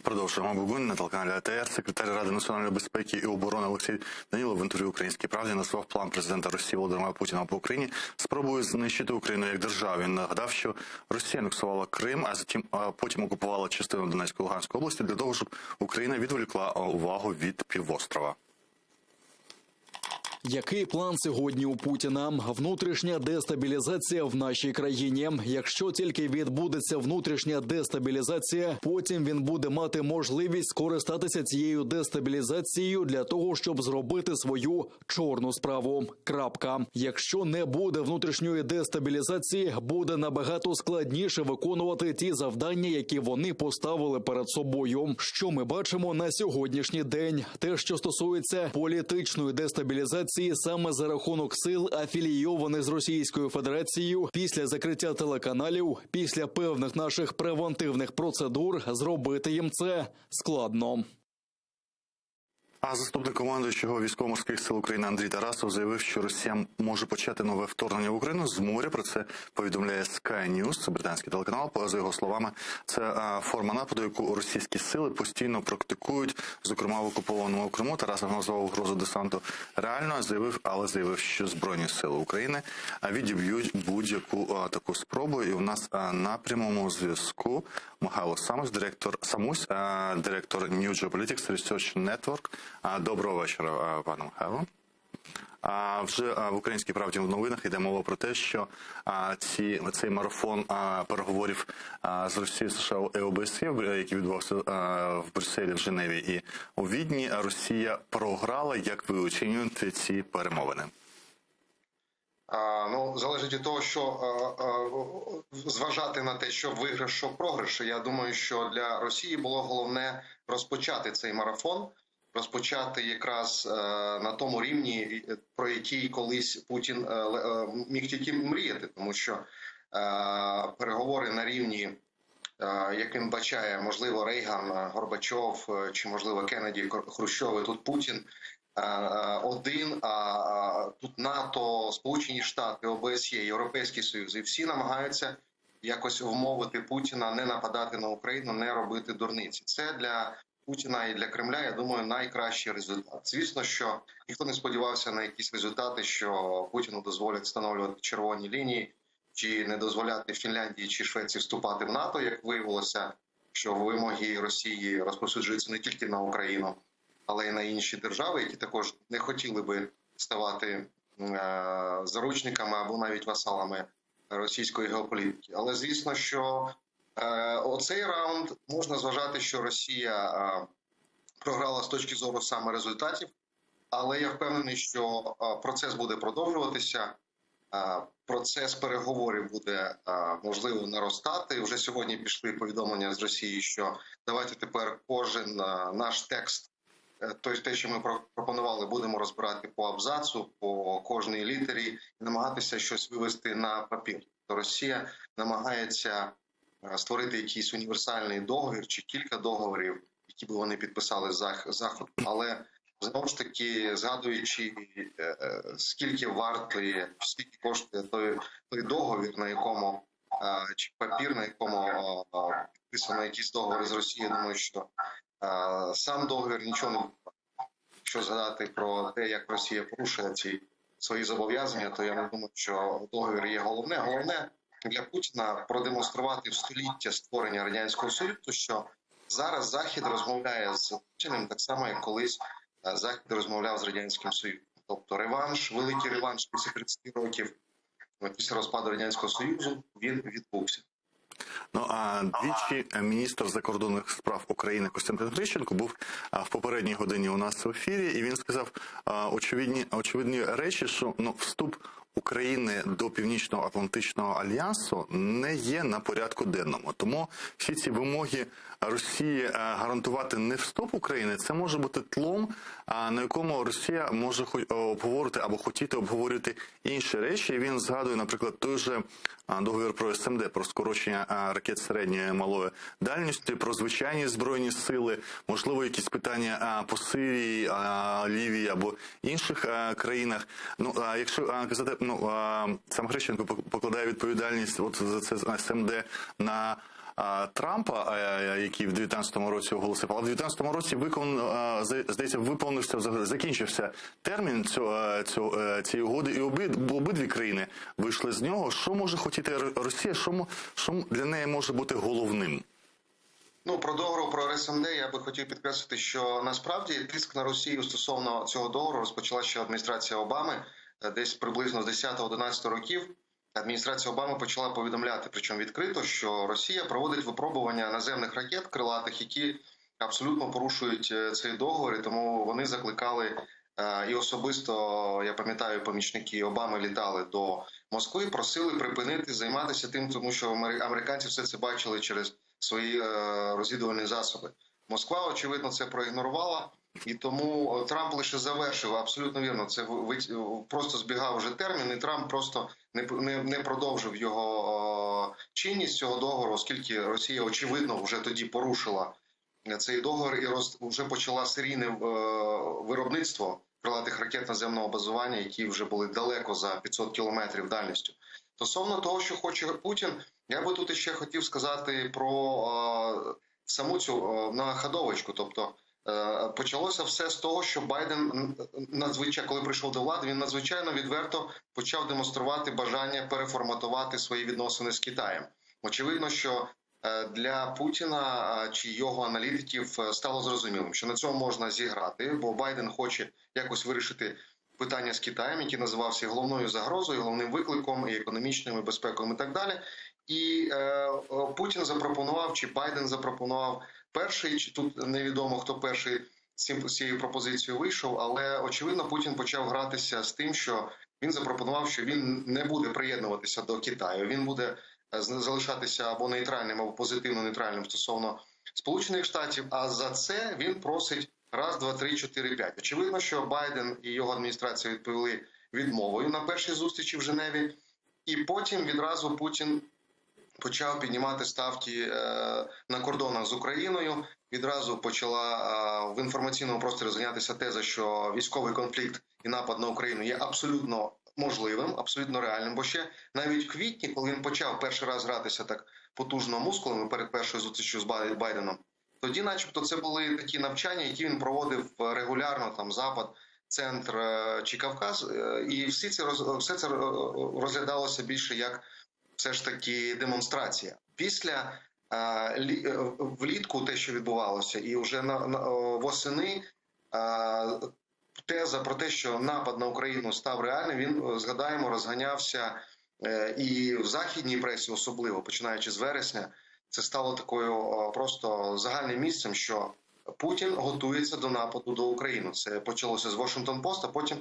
Продовжуємо Бугун на телеканалі АТР. Секретар Ради національної безпеки і оборони Олексій Данілов в інтерв'ю «Українській правді» назвав план президента Росії Володимира Путіна по Україні спробою знищити Україну як державу. Він нагадав, що Росія анексувала Крим, а потім окупувала частину Донецької і Луганської області для того, щоб Україна відволікла увагу від півострова. Який план сьогодні у Путіна? Внутрішня дестабілізація в нашій країні. Якщо тільки відбудеться внутрішня дестабілізація, потім він буде мати можливість скористатися цією дестабілізацією для того, щоб зробити свою чорну справу. Крапка. Якщо не буде внутрішньої дестабілізації, буде набагато складніше виконувати ті завдання, які вони поставили перед собою. Що ми бачимо на сьогоднішній день? Те, що стосується політичної дестабілізації, саме за рахунок сил, афілійованих з Російською Федерацією, після закриття телеканалів, після певних наших превентивних процедур, зробити їм це складно. А заступник командуючого військово-морських сил України Андрій Тарасов заявив, що Росія може почати нове вторгнення в Україну з моря. Про це повідомляє Sky News, це британський телеканал. За його словами, це форма нападу, яку російські сили постійно практикують, зокрема в окупованому Криму. Тарасов назвав угрозу десанту реальною, заявив, що Збройні сили України відіб'ють будь-яку таку спробу. І у нас на прямому зв'язку Михайло Самусь, директор New Geopolitics Research Network. Доброго вечора, пане Михайло. Вже в «Українській правді» в новинах йде мова про те, що цей марафон переговорів з Росією, США і ОБСЄ, який відбувався в Брюсселі, в Женеві і у Відні, Росія програла. Як ви оцінюєте ці перемовини? Залежить від того, що зважати на те, що виграш, що програш. Я думаю, що для Росії було головне розпочати цей марафон, розпочати якраз на тому рівні, про який колись Путін міг тільки мріяти, тому що переговори на рівні, як він бачає, можливо, Рейган, Горбачов, чи, можливо, Кеннеді, Хрущов, і тут Путін один, а тут НАТО, Сполучені Штати, ОБСЄ, Європейський Союз, і всі намагаються якось вмовити Путіна не нападати на Україну, не робити дурниці. Це для Путіна і для Кремля, я думаю, найкращий результат. Звісно, що ніхто не сподівався на якісь результати, що Путіну дозволять встановлювати червоні лінії, чи не дозволяти Фінляндії чи Швеції вступати в НАТО, як виявилося, що вимоги Росії розповсюджуються не тільки на Україну, але й на інші держави, які також не хотіли би ставати заручниками або навіть васалами російської геополітики. Але звісно, що оцей раунд можна зважати, що Росія програла з точки зору саме результатів, але я впевнений, що процес буде продовжуватися, процес переговорів буде, можливо, наростати. Вже сьогодні пішли повідомлення з Росії, що давайте тепер кожен наш текст, те, що ми пропонували, будемо розбирати по абзацу, по кожній літері і намагатися щось вивести на папір. То Росія намагається створити якийсь універсальний договір чи кілька договорів, які би вони підписали з Заходу. Але, знову ж таки, згадуючи, скільки вартує, скільки коштує той договір, на якому, чи папір, на якому підписано якісь договори з Росією, думаю, що сам договір нічого не буде. Якщо згадати про те, як Росія порушує ці свої зобов'язання, то я не думаю, що договір є головне. Головне для Путіна продемонструвати в століття створення Радянського Союзу, що зараз Захід розмовляє з Путіним так само, як колись Захід розмовляв з Радянським Союзом. Тобто реванш, великий реванш після 30 років, після розпаду Радянського Союзу, він відбувся. Двічі міністр закордонних справ України Костянтин Грищенко був в попередній годині у нас в ефірі, і він сказав очевидні речі, що вступ України до Північно-Атлантичного альянсу не є на порядку денному. Тому всі ці вимоги Росії гарантувати не вступ України, це може бути тлом, на якому Росія може обговорити або хотіти обговорити інші речі. І він згадує, наприклад, той же договір про СМД, про скорочення ракет середньої і малої дальності, про звичайні збройні сили, можливо, якісь питання по Сирії, Лівії або інших країнах. Якщо казати, сам Грищенко покладає відповідальність за це СМД на Трампа, який в 19-му році оголосив. Але в 19-му році здається, закінчився термін цієї угоди, і обидві країни вийшли з нього. Що може хотіти Росія? Що для неї може бути головним? Ну, про договору про РСМД я би хотів підкреслити, що насправді тиск на Росію стосовно цього договору розпочала ще адміністрація Обами. Десь приблизно з 10-11 років адміністрація Обами почала повідомляти, причому відкрито, що Росія проводить випробування наземних ракет крилатих, які абсолютно порушують цей договор, і тому вони закликали, і особисто, я пам'ятаю, помічники Обами літали до Москви, просили припинити займатися тим, тому що американці все це бачили через свої розвідувальні засоби. Москва, очевидно, це проігнорувала, і тому Трамп лише завершив, абсолютно вірно, це просто збігав вже термін, і Трамп просто не продовжив його чинність цього договору, оскільки Росія, очевидно, вже тоді порушила цей договор і вже почала серійне виробництво крилатих ракет наземного базування, які вже були далеко за 500 кілометрів дальністю. Стосовно того, що хоче Путін, я би тут ще хотів сказати про саму цю находовочку. Тобто почалося все з того, що Байден, коли прийшов до влади, він надзвичайно відверто почав демонструвати бажання переформатувати свої відносини з Китаєм. Очевидно, що для Путіна чи його аналітиків стало зрозумілим, що на цьому можна зіграти, бо Байден хоче якось вирішити питання з Китаєм, який називався головною загрозою, головним викликом, і економічним, і безпековим, і так далі. І Путін запропонував, чи Байден запропонував перший, чи тут невідомо, хто перший з цією пропозицією вийшов, але, очевидно, Путін почав гратися з тим, що він запропонував, що він не буде приєднуватися до Китаю, він буде залишатися або нейтральним, або позитивно-нейтральним стосовно Сполучених Штатів, а за це він просить раз, два, три, чотири, п'ять. Очевидно, що Байден і його адміністрація відповіли відмовою на першій зустрічі в Женеві, і потім відразу Путін почав піднімати ставки на кордонах з Україною. Відразу почала в інформаційному просторі розганятися теза, що військовий конфлікт і напад на Україну є абсолютно можливим, абсолютно реальним. Бо ще навіть в квітні, коли він почав перший раз гратися так потужно мускулами перед першою зустрічю з Байденом, тоді начебто це були такі навчання, які він проводив регулярно, там Запад, Центр чи Кавказ, і все це розглядалося більше як все ж таки демонстрація. Після влітку те, що відбувалося, і вже восени теза про те, що напад на Україну став реальним, він, згадаємо, розганявся і в західній пресі особливо, починаючи з вересня. Це стало такою просто загальним місцем, що Путін готується до нападу до України. Це почалося з Washington-Post, а потім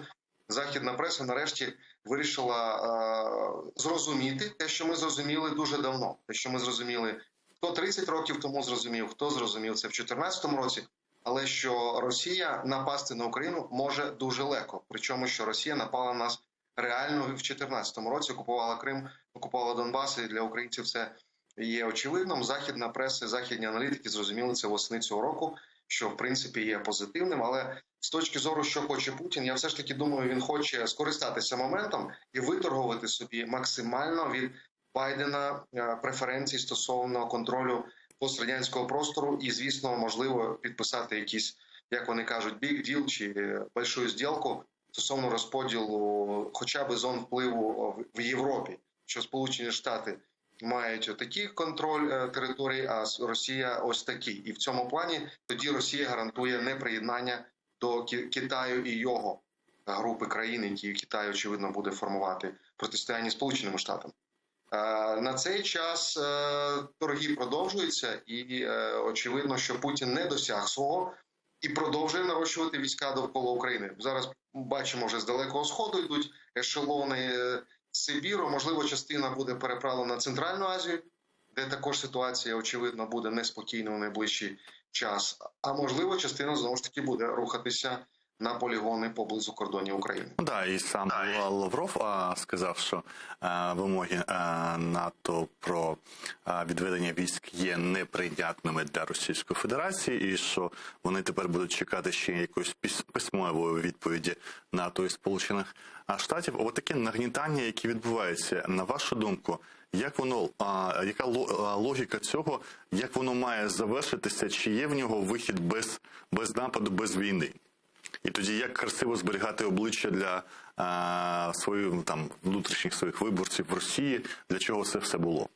західна преса нарешті вирішила зрозуміти те, що ми зрозуміли дуже давно. Те, що ми зрозуміли, хто 30 років тому зрозумів, хто зрозумів це в 2014 році, але що Росія напасти на Україну може дуже легко. Причому, що Росія напала на нас реально в 2014 році, окупувала Крим, окупувала Донбас, і для українців це є очевидним. Західна преса, західні аналітики зрозуміли це восени цього року, що в принципі є позитивним, але з точки зору, що хоче Путін, я все ж таки думаю, він хоче скористатися моментом і виторгувати собі максимально від Байдена преференцій стосовно контролю пострадянського простору і, звісно, можливо підписати якісь, як вони кажуть, big deal чи большую зділку стосовно розподілу хоча б зон впливу в Європі, що Сполучені Штати мають отакий контроль територій, а Росія ось такий. І в цьому плані тоді Росія гарантує неприєднання до Китаю і його групи країн, які Китай, очевидно, буде формувати протистояння Сполученим Штатам. На цей час торги продовжуються, і очевидно, що Путін не досяг свого і продовжує нарощувати війська довкола України. Зараз бачимо, вже з Далекого Сходу йдуть ешелони з Сибіру. Можливо, частина буде переправлена на Центральну Азію, де також ситуація, очевидно, буде неспокійна у найближчий час. А можливо, частина, знову ж таки, буде рухатися на полігони поблизу кордонів України. Да, і сам Лавров сказав, що вимоги НАТО про відведення військ є неприйнятними для Російської Федерації, і що вони тепер будуть чекати ще якоїсь письмової відповіді НАТО і Сполучених Штатів. Ось таке нагнітання, яке відбувається, на вашу думку, Як воно, яка логіка цього, як воно має завершитися, чи є в нього вихід без нападу, без війни? І тоді як красиво зберігати обличчя для внутрішніх своїх виборців в Росії, для чого це все було?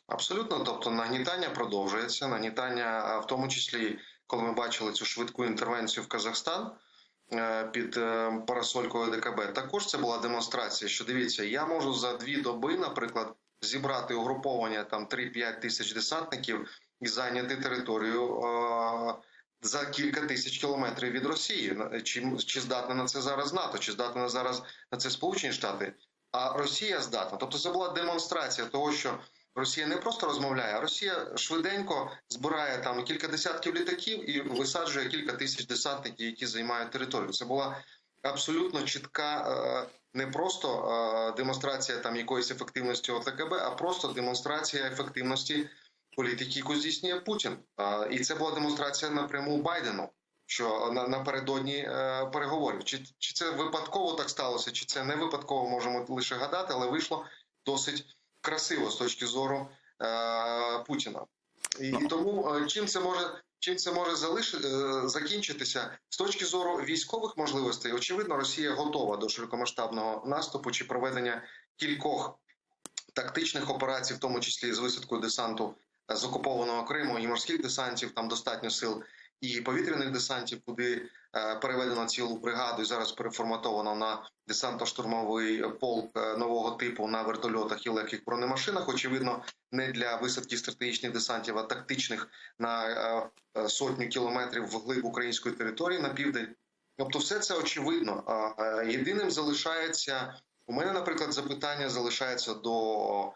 Абсолютно, тобто нагнітання продовжується, нагнітання, в тому числі, коли ми бачили цю швидку інтервенцію в Казахстан під парасолькою ДКБ, також це була демонстрація, що дивіться, я можу за 2 доби, наприклад, зібрати угруповання 3-5 тисяч десантників і зайняти територію за кілька тисяч кілометрів від Росії. Чи здатна на це зараз НАТО, чи здатна зараз на це Сполучені Штати, а Росія здатна. Тобто це була демонстрація того, що Росія не просто розмовляє, а Росія швиденько збирає кілька десятків літаків і висаджує кілька тисяч десантників, які займають територію. Це була абсолютно чітка, не просто демонстрація якоїсь ефективності ОТКБ, а просто демонстрація ефективності політики, яку здійснює Путін. І це була демонстрація напряму Байдену, що напередодні переговорів. Чи це випадково так сталося, чи це не випадково, можемо лише гадати, але вийшло досить красиво з точки зору Путіна. І тому чим це може закінчитися? З точки зору військових можливостей, очевидно, Росія готова до широкомасштабного наступу чи проведення кількох тактичних операцій, в тому числі з висадкою десанту з окупованого Криму і морських десантів, там достатньо сил, і повітряних десантів, куди переведено цілу бригаду і зараз переформатовано на десантно-штурмовий полк нового типу на вертольотах і легких бронемашинах. Очевидно, не для висадки стратегічних десантів, а тактичних на сотню кілометрів вглиб української території на південь. Тобто все це очевидно. Єдиним залишається, у мене, наприклад, запитання залишається до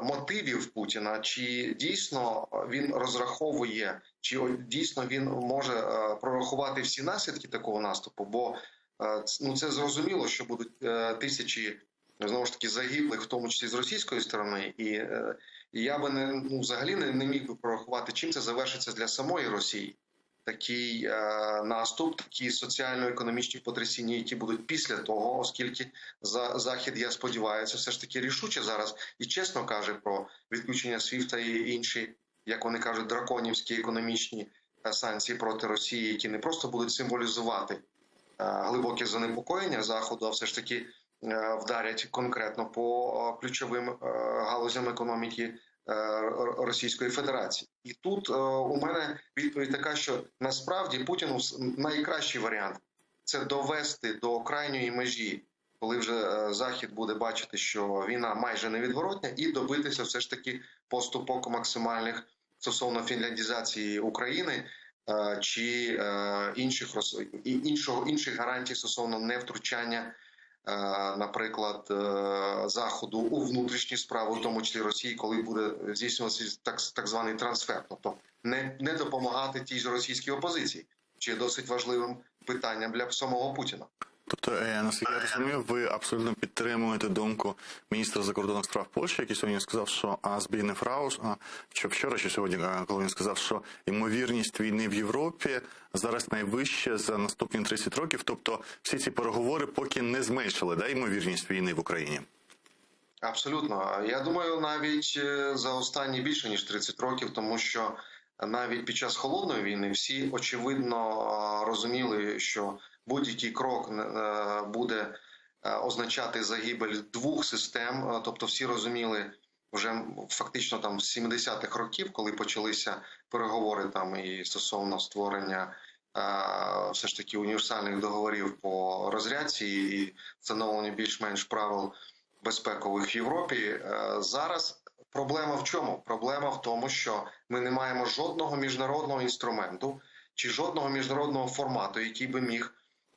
мотивів Путіна, чи дійсно він розраховує, чи дійсно він може прорахувати всі наслідки такого наступу, бо це зрозуміло, що будуть тисячі, знову ж таки, загиблих, в тому числі з російської сторони, і я би взагалі не міг би прорахувати, чим це завершиться для самої Росії. Такий наступ, такі соціально-економічні потрясіння, які будуть після того, оскільки Захід, я сподіваюся, все ж таки рішуче зараз і чесно каже про відключення СВІФТа і інші, як вони кажуть, драконівські економічні санкції проти Росії, які не просто будуть символізувати глибоке занепокоєння Заходу, а все ж таки вдарять конкретно по ключовим галузям економіки Російської Федерації. І тут у мене відповідь така, що насправді Путіну найкращий варіант – це довести до крайньої межі, коли вже Захід буде бачити, що війна майже невідворотня, і добитися все ж таки поступок максимальних стосовно фінляндізації України чи інших гарантій стосовно невтручання, наприклад, Заходу у внутрішні справи, в тому числі Росії, коли буде здійснюватися так званий трансфер. Тобто не допомагати тій ж російській опозиції, чи є досить важливим питанням для самого Путіна. Тобто, наскільки я розумію, ви абсолютно підтримуєте думку міністра закордонних справ Польщі, який сьогодні сказав, що Збігнєв Раус, що вчора, чи сьогодні, коли він сказав, що ймовірність війни в Європі зараз найвища за наступні 30 років, тобто всі ці переговори поки не зменшили, ймовірність війни в Україні? Абсолютно. Я думаю, навіть за останні більше ніж 30 років, тому що навіть під час холодної війни всі очевидно розуміли, що будь-який крок буде означати загибель двох систем. Тобто всі розуміли вже фактично з 70-х років, коли почалися переговори і стосовно створення все ж таки універсальних договорів по розрядці і встановлення більш-менш правил безпекових в Європі. Зараз проблема в чому? Проблема в тому, що ми не маємо жодного міжнародного інструменту чи жодного міжнародного формату, який би міг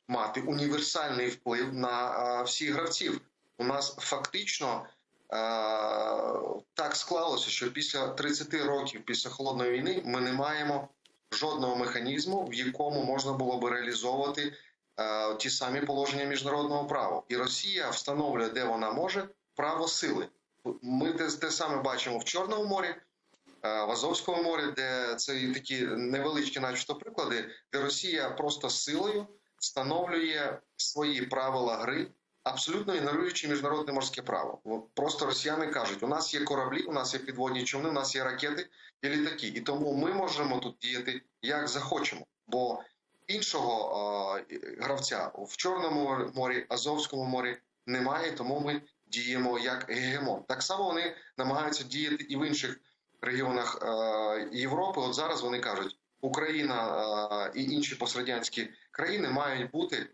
мати універсальний вплив на всіх гравців. У нас фактично так склалося, що після 30 років, після холодної війни, ми не маємо жодного механізму, в якому можна було би реалізовувати ті самі положення міжнародного права. І Росія встановлює, де вона може, право сили. Ми те саме бачимо в Чорному морі, в Азовському морі, де це такі невеличкі начебто приклади, де Росія просто силою встановлює свої правила гри, абсолютно ігноруючи міжнародне морське право. Просто росіяни кажуть, у нас є кораблі, у нас є підводні човни, у нас є ракети і літаки. І тому ми можемо тут діяти як захочемо. Бо іншого гравця в Чорному морі, Азовському морі немає, тому ми діємо як гегемон. Так само вони намагаються діяти і в інших регіонах Європи. От зараз вони кажуть, Україна і інші пострадянські країни мають бути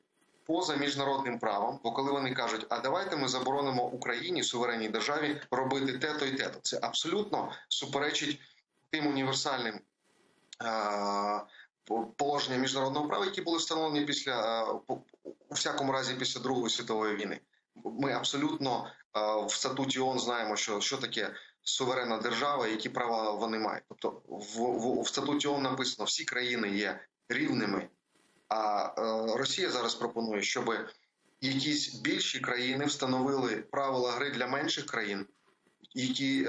поза міжнародним правом, бо коли вони кажуть, а давайте ми заборонимо Україні, суверенній державі, робити те-то і те-то. Це абсолютно суперечить тим універсальним положенням міжнародного права, які були встановлені у всякому разі після Другої світової війни. Ми абсолютно в статуті ООН знаємо, що таке суверенна держава, які права вони мають. Тобто в статуті ООН написано, всі країни є рівними, а Росія зараз пропонує, щоб якісь більші країни встановили правила гри для менших країн, які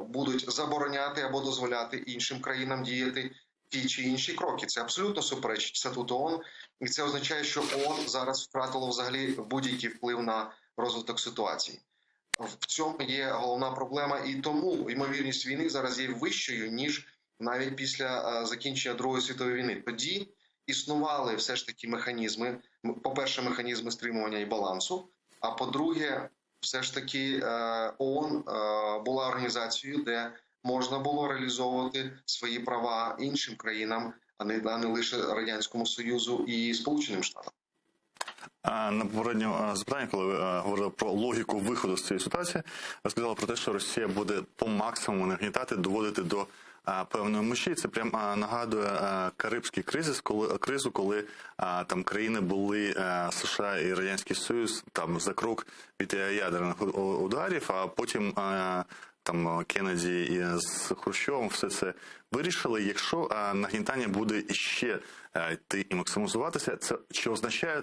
будуть забороняти або дозволяти іншим країнам діяти ті чи інші кроки. Це абсолютно суперечить статуту ООН, і це означає, що ООН зараз втратило взагалі будь-який вплив на розвиток ситуації. В цьому є головна проблема, і тому ймовірність війни зараз є вищою, ніж навіть після закінчення Другої світової війни. Тоді існували все ж таки механізми, по-перше, механізми стримування і балансу, а по-друге, все ж таки ООН була організацією, де можна було реалізовувати свої права іншим країнам, а не лише Радянському Союзу і Сполученим Штатам. На попередньому запитанні, коли ви говорили про логіку виходу з цієї ситуації, ви сказали про те, що Росія буде по максимуму нагнітати, доводити до певної межі. Це прям нагадує Карибський кризу, коли там країни були США і Радянський Союз там за крок від ядерних ударів, а потім там Кеннеді і з Хрущовим все це вирішили. Якщо нагнітання буде іще йти і максимізуватися, це що означає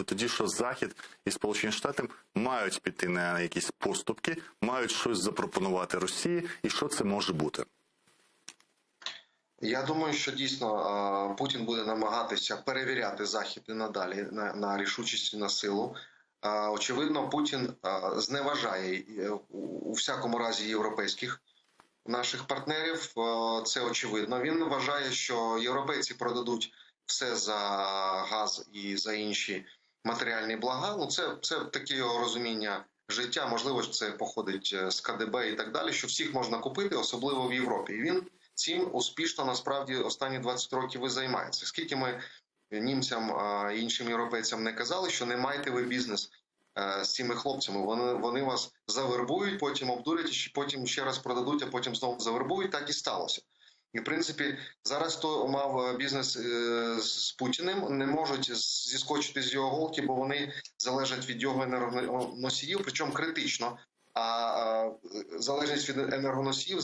тоді, що Захід і Сполучені Штати мають піти на якісь поступки, мають щось запропонувати Росії, і що це може бути? Я думаю, що дійсно Путін буде намагатися перевіряти Захід і надалі на рішучість і на силу. Очевидно, Путін зневажає у всякому разі європейських наших партнерів. Це очевидно. Він вважає, що європейці продадуть все за газ і за інші матеріальні блага. Ну, це таке його розуміння життя. Можливо, це походить з КДБ і так далі, що всіх можна купити, особливо в Європі. І він цим успішно, насправді, останні 20 років і займається. Скільки ми німцям і іншим європейцям не казали, що не маєте ви бізнес з цими хлопцями. Вони вас завербують, потім обдурять, потім ще раз продадуть, а потім знову завербують. Так і сталося. І, в принципі, зараз хто мав бізнес з Путіним, не можуть зіскочити з його голки, бо вони залежать від його енергоносіїв, причому критично. А залежність від енергоносіїв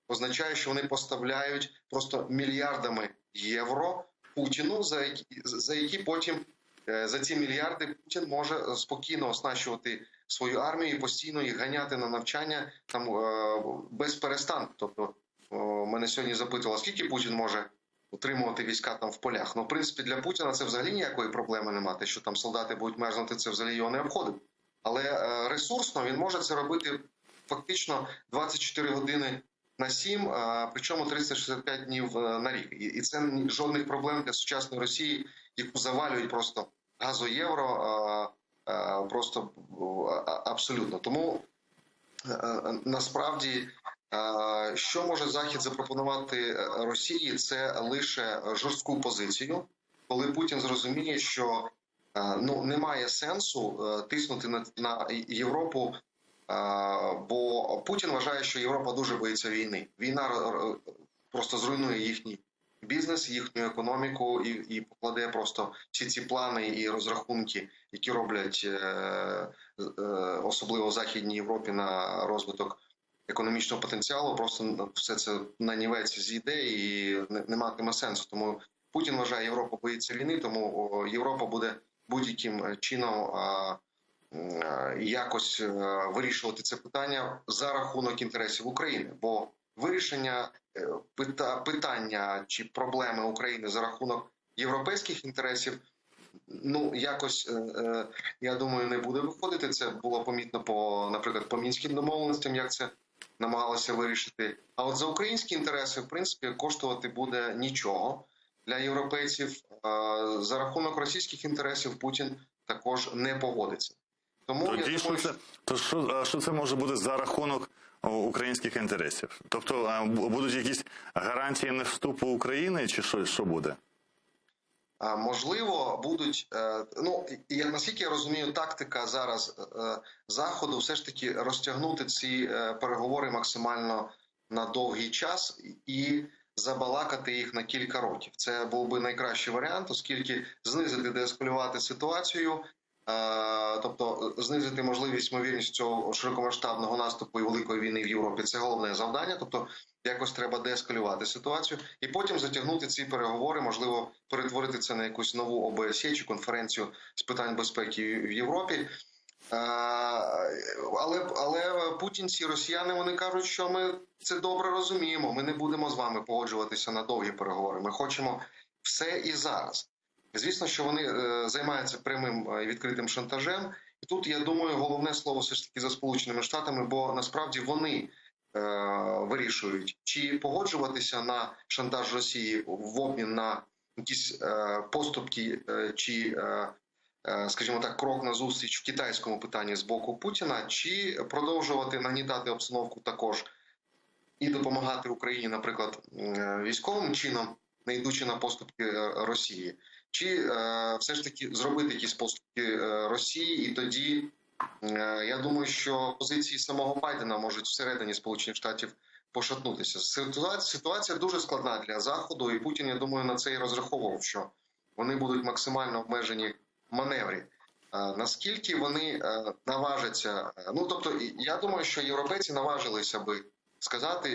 означає, що вони поставляють просто мільярдами євро Путіну, за які потім, за ці мільярди Путін може спокійно оснащувати свою армію і постійно їх ганяти на навчання там без перестанку. Тобто мене сьогодні запитували, скільки Путін може утримувати війська там в полях. Ну, в принципі, для Путіна це взагалі ніякої проблеми немає. Те, що там солдати будуть мерзнути, це взагалі його не обходить. Але ресурсно він може це робити фактично 24 години на 7, причому 365 днів на рік. І це жодних проблем для сучасної Росії, яку завалюють просто газо-євро, просто абсолютно. Тому насправді, що може Захід запропонувати Росії, це лише жорстку позицію, коли Путін зрозуміє, що немає сенсу тиснути на Європу, бо Путін вважає, що Європа дуже боїться війни. Війна просто зруйнує їхній бізнес, їхню економіку і покладе просто всі ці плани і розрахунки, які роблять особливо в Західній Європі на розвиток економічного потенціалу, просто все це нанівець зійде і не матиме сенсу. Тому Путін вважає, Європа боїться війни, тому Європа буде будь-яким чином якось вирішувати це питання за рахунок інтересів України. Бо вирішення питання чи проблеми України за рахунок європейських інтересів якось, я думаю, не буде виходити. Це було помітно наприклад, по мінським домовленостям, як це намагалося вирішити. А от за українські інтереси, в принципі, коштувати буде нічого для європейців. За рахунок російських інтересів Путін також не погодиться. Тому Тоді я думаю, що це може бути за рахунок українських інтересів? Тобто будуть якісь гарантії не вступу України, чи що буде? можливо, будуть, наскільки я розумію, тактика зараз Заходу все ж таки розтягнути ці переговори максимально на довгий час і забалакати їх на кілька років. Це був би найкращий варіант, оскільки знизити, деескалювати ситуацію, тобто знизити можливість, ймовірність цього широкомасштабного наступу і великої війни в Європі. Це головне завдання, тобто якось треба деескалювати ситуацію і потім затягнути ці переговори, можливо, перетворити це на якусь нову ОБСЄ чи конференцію з питань безпеки в Європі. Але путінці, росіяни, вони кажуть, що ми це добре розуміємо, ми не будемо з вами погоджуватися на довгі переговори, ми хочемо все і зараз. Звісно, що вони займаються прямим і відкритим шантажем. І тут, я думаю, головне слово все ж таки за Сполученими Штатами, бо насправді вони вирішують, чи погоджуватися на шантаж Росії в обмін на якісь поступки, чи, скажімо так, крок на зустріч в китайському питанні з боку Путіна, чи продовжувати нагнітати обстановку також і допомагати Україні, наприклад, військовим чином, не йдучи на поступки Росії, чи все ж таки зробити якісь поступки Росії, і тоді я думаю, що позиції самого Байдена можуть всередині Сполучених Штатів пошатнутися. Ситуація дуже складна для Заходу, і Путін, я думаю, на це і розраховував, що вони будуть максимально обмежені в маневрі. Наскільки вони наважаться, тобто, я думаю, що європейці наважилися би сказати,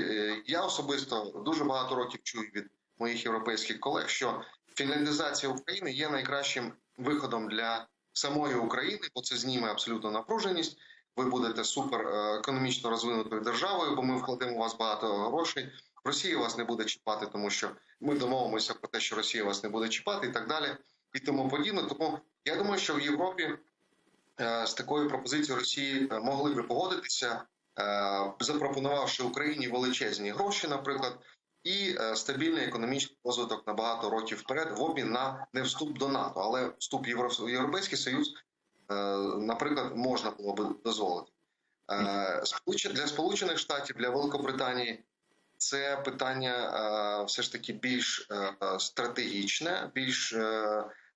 я особисто дуже багато років чую від моїх європейських колег, що фінляндизація України є найкращим виходом для самої України, бо це зніме абсолютно напруженість. Ви будете супер економічно розвинутою державою, бо ми вкладемо у вас багато грошей. Росія вас не буде чіпати, тому що ми домовимося про те, що Росія вас не буде чіпати і так далі, і тому подібне. Тому я думаю, що в Європі з такою пропозицією Росії могли би погодитися, запропонувавши Україні величезні гроші, наприклад, і стабільний економічний розвиток на багато років вперед в обмін на не вступ до НАТО, але вступ в Європейський Союз, наприклад, можна було би дозволити. Для Сполучених Штатів, для Великобританії це питання все ж таки більш стратегічне, більш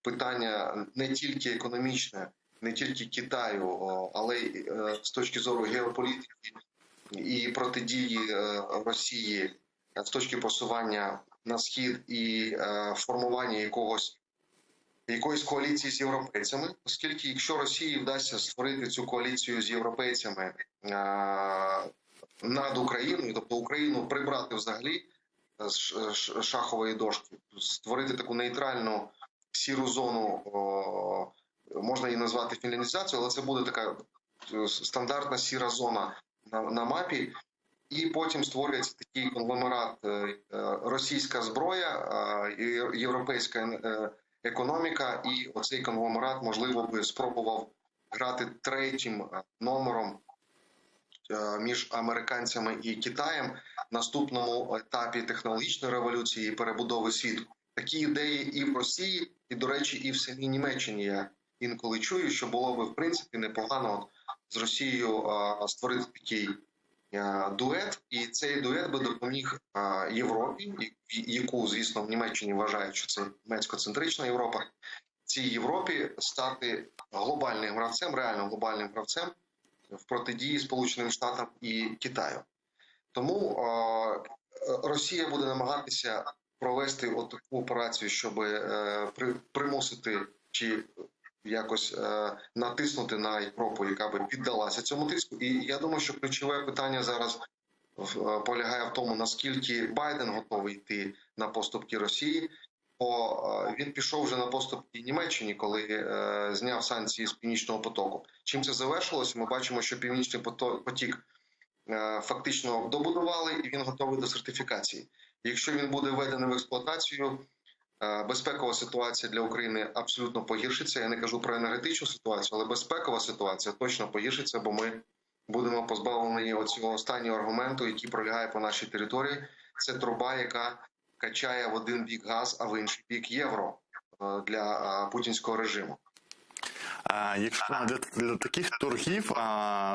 питання не тільки економічне, не тільки Китаю, але й з точки зору геополітики і протидії Росії, з точки просування на схід і формування якоїсь коаліції з європейцями, оскільки якщо Росії вдасться створити цю коаліцію з європейцями над Україною, тобто Україну прибрати взагалі з шахової дошки, створити таку нейтральну сіру зону, можна її назвати фінляндизацією, але це буде така стандартна сіра зона на мапі, і потім створюється такий конгломерат російська зброя, європейська економіка, і оцей конгломерат, можливо, би спробував грати третім номером між американцями і Китаєм в наступному етапі технологічної революції і перебудови світу. Такі ідеї і в Росії, і, до речі, і в самій Німеччині я інколи чую, що було би, в принципі, непогано з Росією створити такий дует, і цей дует би допоміг Європі, яку, звісно, в Німеччині вважають, що це німецько-центрична Європа, цій Європі стати глобальним гравцем, реально глобальним гравцем в протидії Сполученим Штатам і Китаю. Тому Росія буде намагатися провести таку операцію, щоб примусити чи якось натиснути на Європу, яка би піддалася цьому тиску. І я думаю, що ключове питання зараз полягає в тому, наскільки Байден готовий йти на поступки Росії. Бо він пішов вже на поступки Німеччині, коли зняв санкції з Північного потоку. Чим це завершилося? Ми бачимо, що Північний потік фактично добудували, і він готовий до сертифікації. Якщо він буде введений в експлуатацію, безпекова ситуація для України абсолютно погіршиться. Я не кажу про енергетичну ситуацію, але безпекова ситуація точно погіршиться, бо ми будемо позбавлені оцього останнього аргументу, який пролягає по нашій території. Це труба, яка качає в один бік газ, а в інший бік євро для путінського режиму. Якщо для таких торгів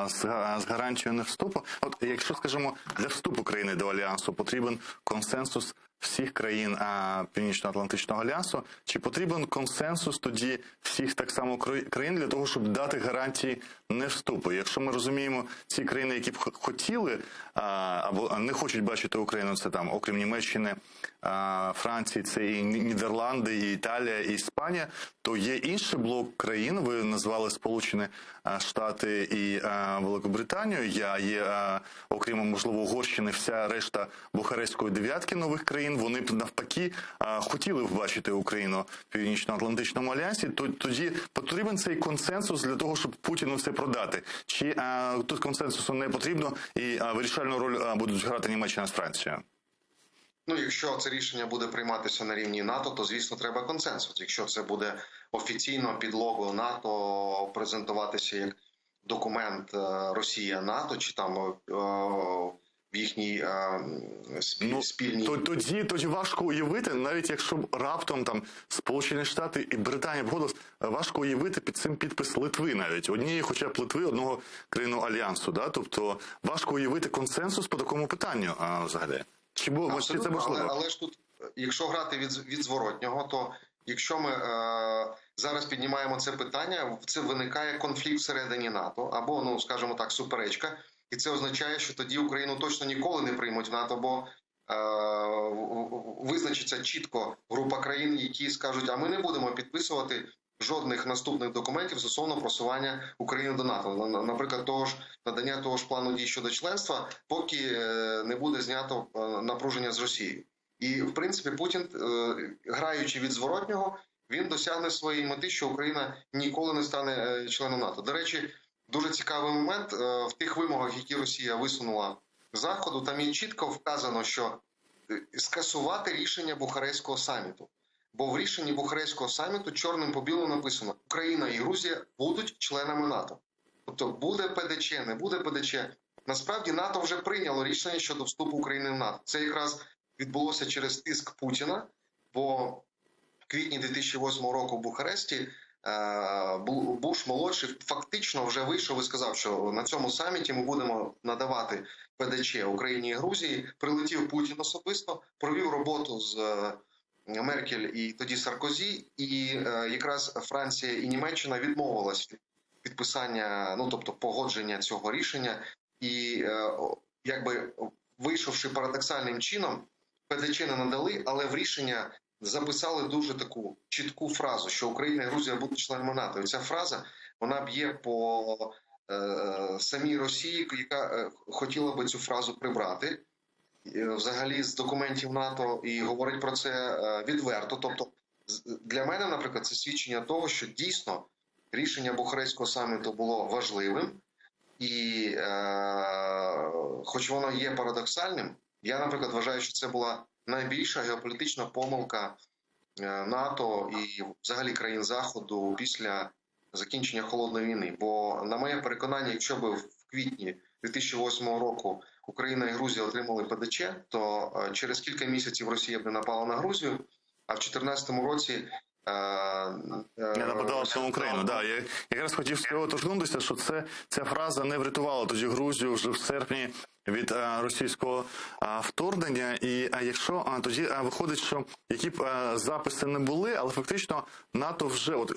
з гарантією не вступу, от якщо, скажімо, для вступу країни до альянсу потрібен консенсус всіх країн Північно-Атлантичного альянсу, чи потрібен консенсус тоді всіх так само країн для того, щоб дати гарантії не вступу? Якщо ми розуміємо, ці країни, які б хотіли або не хочуть бачити Україну, це там, окрім Німеччини, Франції, це і Нідерланди, і Італія, і Іспанія, то є інший блок країн, ви назвали Сполучені Штати і Великобританію, є, окрім, можливо, Угорщини, вся решта Бухарестської дев'ятки нових країн, вони б навпаки хотіли б бачити Україну в Північно-Атлантичному альянсі, тоді потрібен цей консенсус для того, щоб Путіну все продати? Чи тут консенсусу не потрібно і вирішальну роль будуть грати Німеччина з Францією? Ну, якщо це рішення буде прийматися на рівні НАТО, то, звісно, треба консенсус. Якщо це буде офіційно під лого НАТО презентуватися як документ Росія-НАТО, чи там в їхній спільній... Тоді важко уявити, навіть якщо б раптом там Сполучені Штати і Британія погодились, важко уявити під цим підпис Литви навіть. Однієї хоча б Литви, одного країну Альянсу. Да? Тобто важко уявити консенсус по такому питанню взагалі. Чи це можливо? Але ж тут, якщо грати від зворотнього, то якщо ми зараз піднімаємо це питання, це виникає конфлікт всередині НАТО, або, ну, скажімо так, суперечка, і це означає, що тоді Україну точно ніколи не приймуть в НАТО, бо визначиться чітко група країн, які скажуть, а ми не будемо підписувати жодних наступних документів стосовно просування України до НАТО. Наприклад, надання того ж плану дій щодо членства, поки не буде знято напруження з Росією. І, в принципі, Путін, граючи від зворотнього, він досягне своєї мети, що Україна ніколи не стане членом НАТО. До речі, дуже цікавий момент. В тих вимогах, які Росія висунула Заходу, там є чітко вказано, що скасувати рішення Бухарестського саміту. Бо в рішенні Бухарестського саміту чорним по білому написано: Україна і Грузія будуть членами НАТО. Тобто буде ПДЧ, не буде ПДЧ. Насправді НАТО вже прийняло рішення щодо вступу України в НАТО. Це якраз відбулося через тиск Путіна, бо в квітні 2008 року в Бухаресті Буш-молодший фактично вже вийшов і сказав, що на цьому саміті ми будемо надавати ПДЧ Україні і Грузії. Прилетів Путін особисто, провів роботу з Меркель і тоді Саркозі, і якраз Франція і Німеччина відмовилась від підписання, ну тобто погодження цього рішення, і якби вийшовши парадоксальним чином, ПДЧ не надали, але в рішення записали дуже таку чітку фразу, що Україна і Грузія будуть членами НАТО. І ця фраза, вона б'є по самій Росії, яка хотіла би цю фразу прибрати взагалі з документів НАТО і говорить про це відверто. Тобто для мене, наприклад, це свідчення того, що дійсно рішення Бухарестського саміту було важливим, і хоч воно є парадоксальним, я, наприклад, вважаю, що це була найбільша геополітична помилка НАТО і взагалі країн Заходу після закінчення Холодної війни. Бо, на моє переконання, якщо б в квітні 2008 року Україна і Грузія отримали ПДЧ, то через кілька місяців Росія б не напала на Грузію, а в 2014 році не нападала всю Україну. Да, я якраз хотів з цього торкнутися, що ця фраза не врятувала тоді Грузію вже в серпні від російського вторгнення. І якщо тоді виходить, що які б записи не були, але фактично НАТО вже, от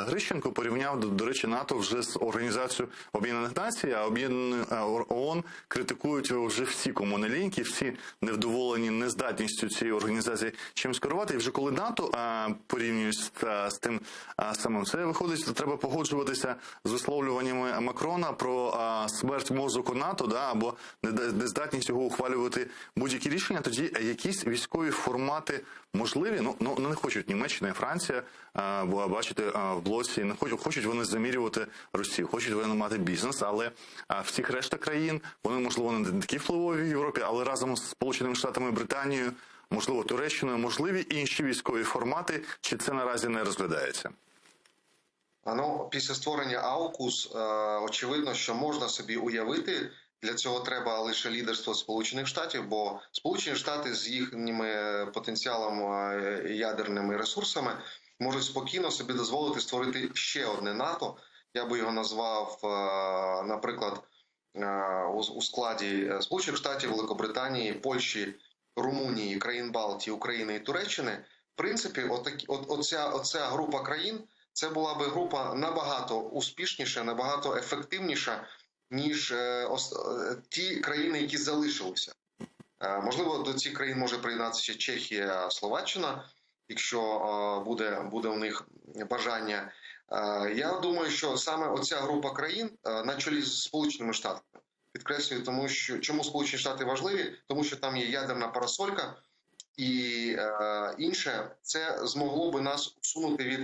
Грищенко порівняв, до речі, НАТО вже з Організацією Об'єднаних Націй, а ООН критикують вже всі, кому не ліньки, всі невдоволені нездатністю цієї організації чимось керувати. І вже коли НАТО порівнюють з тим самим, це виходить, що треба погоджуватися з висловлюваннями Макрона про смерть мозку НАТО, да, або нездатність його ухвалювати будь-які рішення, тоді якісь військові формати можливі. Ну не хочуть Німеччина і Франція бачити в блоці, не хочуть вони замірювати Росію, хочуть вони мати бізнес, але всіх решта країн, вони, можливо, не такі впливові в Європі, але разом з Сполученими Штатами і Британією можливо, Туреччиною, можливі інші військові формати, чи це наразі не розглядається? Ну, після створення АУКУС, очевидно, що можна собі уявити, для цього треба лише лідерство Сполучених Штатів, бо Сполучені Штати з їхніми потенціалом ядерними ресурсами можуть спокійно собі дозволити створити ще одне НАТО. Я би його назвав, наприклад, у складі Сполучених Штатів, Великобританії, Польщі, Румунії, країн Балтії, України і Туреччини. В принципі, оця група країн, це була би група набагато успішніша, набагато ефективніша, ніж ті країни, які залишилися. Можливо, до цих країн може приєднатися ще Чехія, Словаччина, якщо буде у них бажання. Я думаю, що саме оця група країн на чолі з Сполученими Штатами, підкреслюю, тому що чому Сполучені Штати важливі? Тому що там є ядерна парасолька і інше. Це змогло би нас усунути від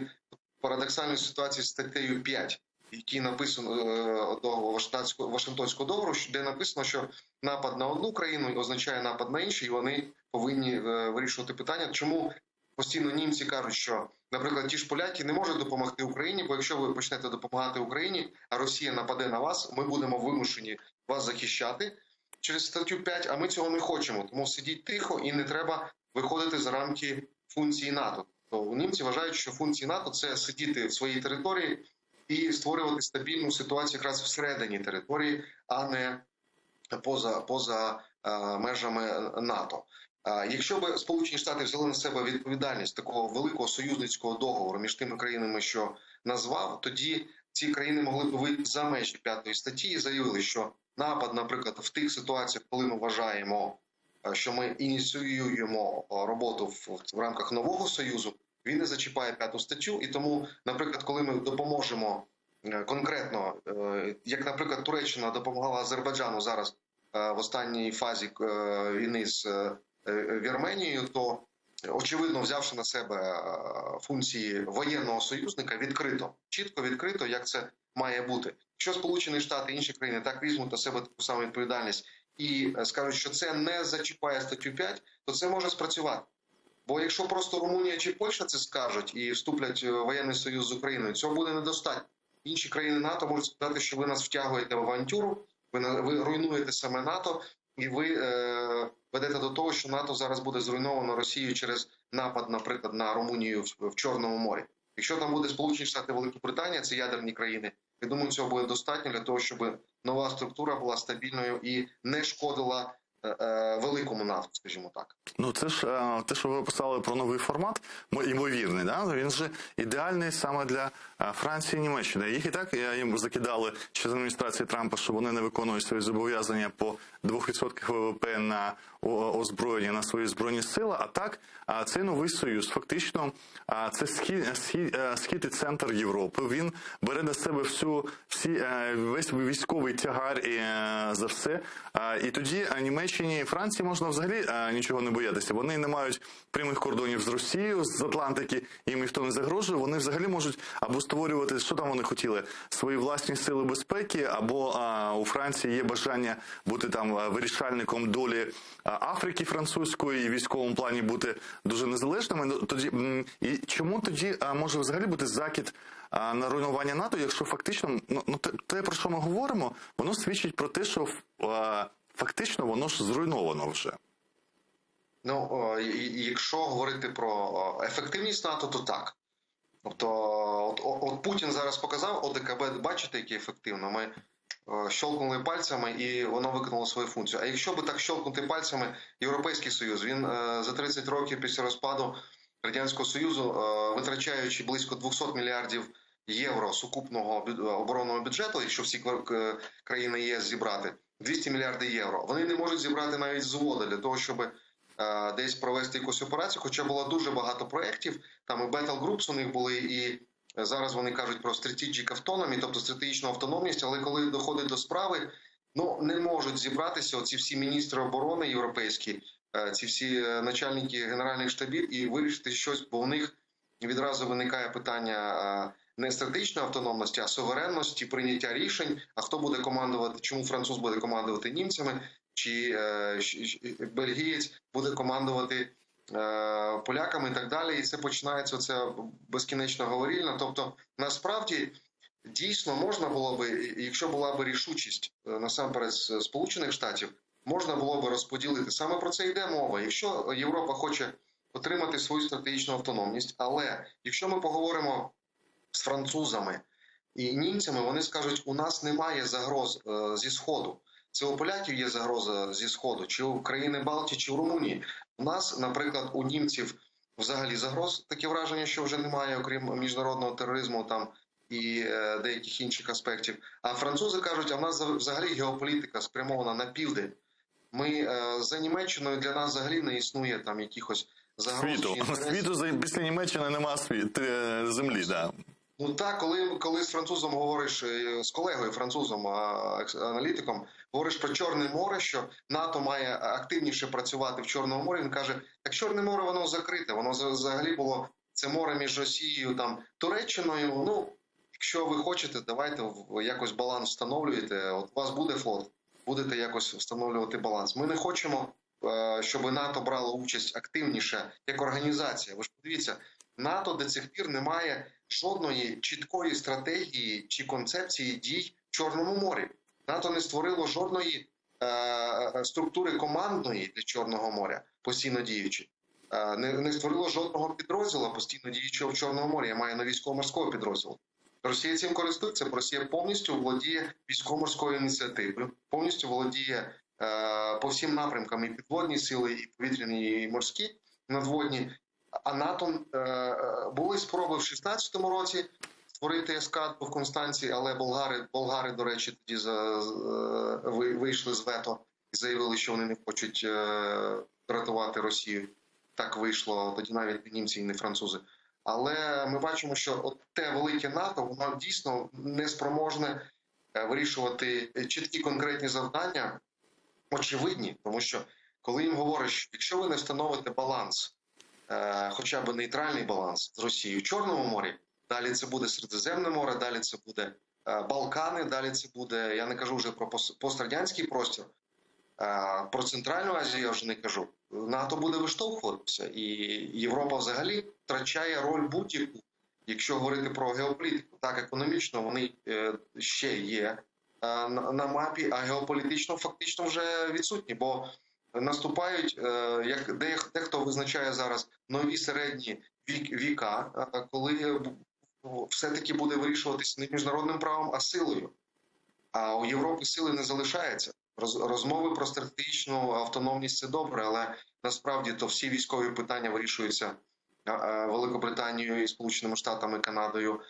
парадоксальної ситуації з статтею 5, який написано до Вашингтонського договору, де написано, що напад на одну країну означає напад на іншу, і вони повинні вирішувати питання, чому постійно німці кажуть, що, наприклад, ті ж поляки не можуть допомогти Україні, бо якщо ви почнете допомагати Україні, а Росія нападе на вас, ми будемо вимушені вас захищати через статтю 5, а ми цього не хочемо. Тому сидіть тихо і не треба виходити за рамки функції НАТО. То німці вважають, що функції НАТО – це сидіти в своїй території і створювати стабільну ситуацію якраз всередині території, а не поза межами НАТО. Якщо б Сполучені Штати взяли на себе відповідальність такого великого союзницького договору між тими країнами, що назвав, тоді ці країни могли б вийти за межі 5 статті і заявили, що напад, наприклад, в тих ситуаціях, коли ми вважаємо, що ми ініціюємо роботу в рамках нового союзу, він не зачіпає 5 статтю. І тому, наприклад, коли ми допоможемо конкретно, як, наприклад, Туреччина допомагала Азербайджану зараз в останній фазі війни з Вірменією, то, очевидно, взявши на себе функції воєнного союзника, відкрито, чітко відкрито, як це має бути. Якщо Сполучені Штати і інші країни так візьмуть на себе таку саму відповідальність і скажуть, що це не зачіпає статтю 5, то це може спрацювати. Бо якщо просто Румунія чи Польща це скажуть і вступлять в воєнний союз з Україною, цього буде недостатньо. Інші країни НАТО можуть сказати, що ви нас втягуєте в авантюру, ви руйнуєте саме НАТО, і ви ведете до того, що НАТО зараз буде зруйновано Росією через напад, наприклад, на Румунію в Чорному морі. Якщо там буде Сполучені Штати, Великобританія, це ядерні країни, я думаю, цього буде достатньо для того, щоб нова структура була стабільною і не шкодила великому НАТО, скажімо так. Ну, це ж те, що ви писали про новий формат, ймовірний, да? Він же ідеальний саме для Франції і Німеччини. Їх і так їм закидали ще з адміністрації Трампа, що вони не виконують свої зобов'язання по 2% ВВП на озброєння, на свої збройні сили. А так, цей новий союз, фактично, це схід і центр Європи. Він бере на себе весь військовий тягар за все. І тоді Німеччині і Франції можна взагалі нічого не боятися. Вони не мають прямих кордонів з Росією, з Атлантики, їм ніхто не загрожує. Вони взагалі можуть або створювати, що там вони хотіли, свої власні сили безпеки, або у Франції є бажання бути там вирішальником долі Африки французької і в військовому плані бути дуже незалежними. Тоді і чому тоді може взагалі бути закид на руйнування НАТО, якщо фактично те, про що ми говоримо, воно свідчить про те, що фактично воно ж зруйновано вже. Ну, якщо говорити про ефективність НАТО, то так. Тобто, от Путін зараз показав ОДКБ, бачите, яке ефективно. Ми щолкнули пальцями і воно виконало свою функцію. А якщо би так щолкнути пальцями, Європейський Союз, він за 30 років після розпаду Радянського Союзу, витрачаючи близько 200 мільярдів євро сукупного оборонного бюджету, якщо всі країни ЄС зібрати, 200 мільярдів євро, вони не можуть зібрати навіть взводи для того, щоб десь провести якусь операцію, хоча було дуже багато проєктів, там і Battle Groups у них були, і зараз вони кажуть про strategic autonomy, тобто стратегічну автономність, але коли доходить до справи, не можуть зібратися оці всі міністри оборони європейські, ці всі начальники генеральних штабів і вирішити щось, бо у них відразу виникає питання не стратегічної автономності, а суверенності, прийняття рішень, а хто буде командувати, чому француз буде командувати німцями, чи бельгієць буде командувати поляками і так далі. І це починається оце безкінечно говорільно. Тобто, насправді, дійсно можна було би, якщо була б рішучість насамперед з Сполучених Штатів, можна було б розподілити. Саме про це йде мова. Якщо Європа хоче отримати свою стратегічну автономність, але якщо ми поговоримо з французами і німцями, вони скажуть, у нас немає загроз зі Сходу. Це у поляків є загроза зі Сходу, чи у країни Балтії, чи у Румунії. У нас, наприклад, у німців взагалі загроз, таке враження, що вже немає, окрім міжнародного тероризму там і деяких інших аспектів. А французи кажуть, а в нас взагалі геополітика спрямована на південь. Ми за Німеччиною, для нас взагалі не існує там якихось загроз. Світу після Німеччини немає землі, да. Ну так, коли з французом говориш, з колегою французом, аналітиком, говориш про Чорне море, що НАТО має активніше працювати в Чорному морі, він каже, так Чорне море, воно закрите, воно взагалі було, це море між Росією, там, Туреччиною, ну, якщо ви хочете, давайте якось баланс встановлюєте, от у вас буде флот, будете якось встановлювати баланс. Ми не хочемо, щоб НАТО брало участь активніше, як організація. Ви ж подивіться, НАТО до цих пір не має жодної чіткої стратегії чи концепції дій в Чорному морі. НАТО не створило жодної структури командної для Чорного моря, постійно діючи. Не створило жодного підрозділу, постійно діючого в Чорному морі. Я маю на військово-морського підрозділу. Росія цим користується, бо Росія повністю володіє військово-морською ініціативою, повністю володіє по всім напрямкам і підводні сили, і повітряні, і морські, надводні. А НАТО були спроби в 16-му році створити ескадру в Констанції, але болгари, до речі, тоді вийшли з вето і заявили, що вони не хочуть рятувати Росію. Так вийшло, тоді навіть не німці і не французи. Але ми бачимо, що от те велике НАТО, воно дійсно не спроможне вирішувати чіткі конкретні завдання, очевидні, тому що коли їм говорять, що якщо ви не встановите баланс, хоча б нейтральний баланс з Росією в Чорному морі, далі це буде Середземне море, далі це буде Балкани, далі це буде, я не кажу вже про пострадянський простір, про Центральну Азію я вже не кажу. НАТО буде виштовхуватися, і Європа взагалі втрачає роль будь-яку, якщо говорити про геополітику. Так, економічно вони ще є на мапі, а геополітично фактично вже відсутні, бо наступають, як дехто визначає зараз, нові середні віка, коли все-таки буде вирішуватися не міжнародним правом, а силою. А у Європи сили не залишається. Розмови про стратегічну автономність – це добре, але насправді то всі військові питання вирішуються Великобританією і Сполученими Штатами, Канадою,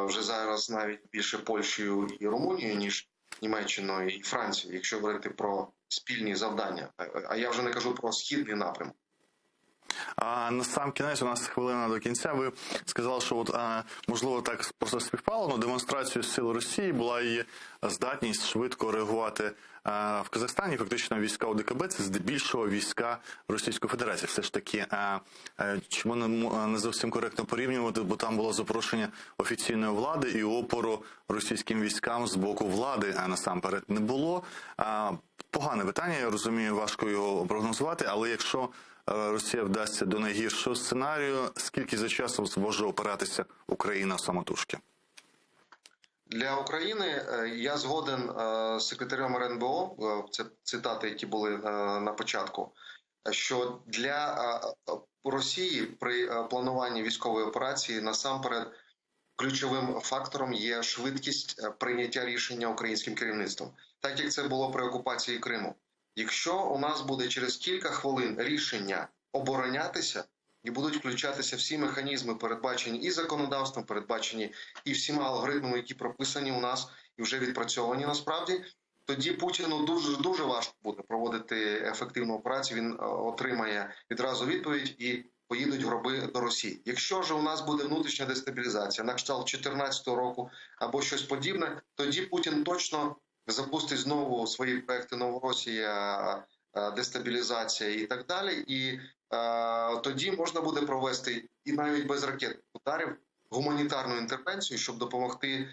вже зараз навіть більше Польщею і Румунією, ніж Німеччиною і Францією, якщо говорити про спільні завдання. А я вже не кажу про східний напрямок. А на сам кінець, у нас хвилина до кінця, ви сказали, що от, можливо так просто співпало, але демонстрацією сил Росії була її здатність швидко реагувати в Казахстані. Фактично війська ОДКБ – це здебільшого війська Російської Федерації. Все ж таки, чому не зовсім коректно порівнювати, бо там було запрошення офіційної влади і опору російським військам з боку влади, а насамперед не було. Погане питання, я розумію, важко його прогнозувати, але якщо Росія вдасться до найгіршого сценарію, скільки за часом зможе опиратися Україна самотужки? Для України я згоден з секретарем РНБО, це цитати, які були на початку, що для Росії при плануванні військової операції насамперед ключовим фактором є швидкість прийняття рішення українським керівництвом, так як це було при окупації Криму. Якщо у нас буде через кілька хвилин рішення оборонятися і будуть включатися всі механізми, передбачені і законодавством, передбачені і всіма алгоритмами, які прописані у нас і вже відпрацьовані насправді, тоді Путіну дуже важко буде проводити ефективну операцію, він отримає відразу відповідь і поїдуть гроби до Росії. Якщо ж у нас буде внутрішня дестабілізація, на кшталт 2014 року або щось подібне, тоді Путін точно запустить знову свої проекти Новоросія, дестабілізація і так далі. І тоді можна буде провести і навіть без ракетних ударів гуманітарну інтервенцію, щоб допомогти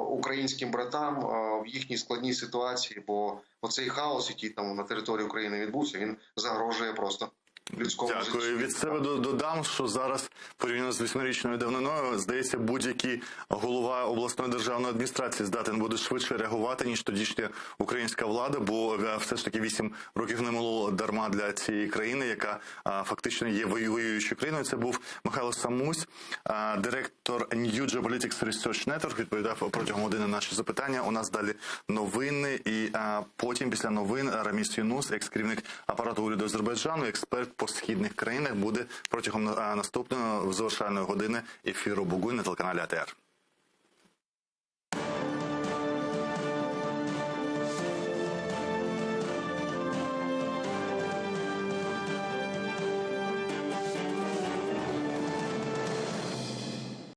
українським братам в їхній складній ситуації, бо оцей хаос, який там на території України відбувся, він загрожує просто в людському Дякую. житті. Від себе додам, що зараз порівняно з 8-річною давниною, здається, будь-який голова обласної державної адміністрації здатен буде швидше реагувати, ніж тодішня українська влада, бо все ж таки 8 років не минуло дарма для цієї країни, яка фактично є воюючою країною. Це був Михайло Самусь, директор New Geopolitics Research Network, відповідав протягом години на наші запитання. У нас далі новини, і потім після новин Раміс Юнус, екс-керівник апарату уряду Азербайджану, експерт по східних країнах, буде протягом наступної завершальної години ефіру Бугуй на телеканалі АТР.